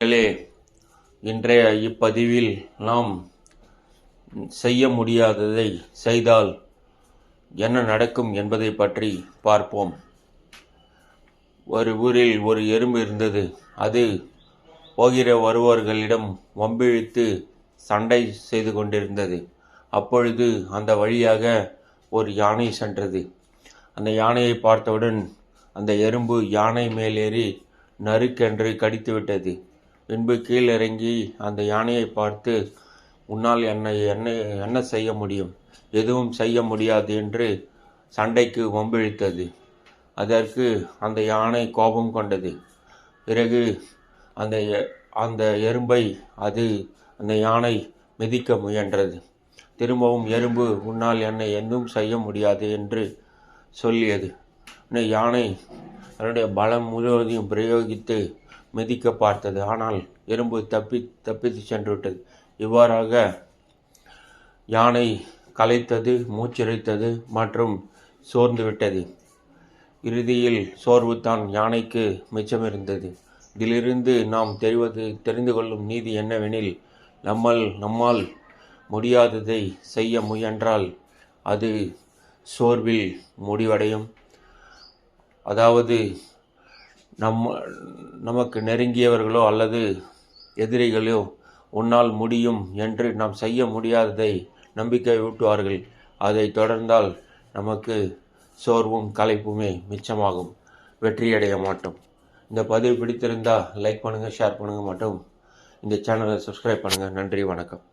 மக்களே, இன்றைய இப்பதிவில் நாம் செய்ய முடியாததை செய்தால் என்ன நடக்கும் என்பதை பற்றி பார்ப்போம். ஒரு ஊரில் ஒரு எறும்பு இருந்தது. அது போகிற வருபவர்களிடம் வம்பிழுத்து சண்டை செய்து கொண்டிருந்தது. அப்பொழுது அந்த வழியாக ஒரு யானை சென்றது. அந்த யானையை பார்த்தவுடன் அந்த எறும்பு யானை மேலேறி நறுக்கென்று கடித்துவிட்டது. பின்பு கீழிறங்கி அந்த யானையை பார்த்து, உன்னால் என்ன செய்ய முடியும்? எதுவும் செய்ய முடியாது என்று சண்டைக்கு வம்பிழுத்தது. அதற்கு அந்த யானை கோபம் கொண்டது. பிறகு அந்த எறும்பை அந்த யானை மிதிக்க முயன்றது. திரும்பவும் எறும்பு, உன்னால் எதுவும் செய்ய முடியாது என்று சொல்லியது. யானை அதனுடைய பலம் முழுவதையும் பிரயோகித்து மிதிக்க பார்த்தது. ஆனால் எறும்பு தப்பித்து சென்று விட்டது. இவ்வாறாக யானை களைத்தது, மூச்சிறைத்தது மற்றும் சோர்ந்து விட்டது. இறுதியில் சோர்வுதான் யானைக்கு மிச்சமிருந்தது. இதிலிருந்து நாம் தெரிந்து கொள்ளும் நீதி என்னவெனில், நம்மால் முடியாததை செய்ய முயன்றால் அது சோர்வில் முடிவடையும். அதாவது நமக்கு நெருங்கியவர்களோ அல்லது எதிரிகளோ உன்னால் முடியும் என்று நாம் செய்ய முடியாததை நம்பிக்கை ஊட்டுவார்கள். அதை தொடர்ந்தால் நமக்கு சோர்வும் களைப்புமே மிச்சமாகும். வெற்றியடைய மாட்டோம். இந்த பதிவு பிடித்திருந்தால் லைக் பண்ணுங்கள், ஷேர் பண்ணுங்கள் மற்றும் இந்த சேனலை சப்ஸ்கிரைப் பண்ணுங்கள். நன்றி, வணக்கம்.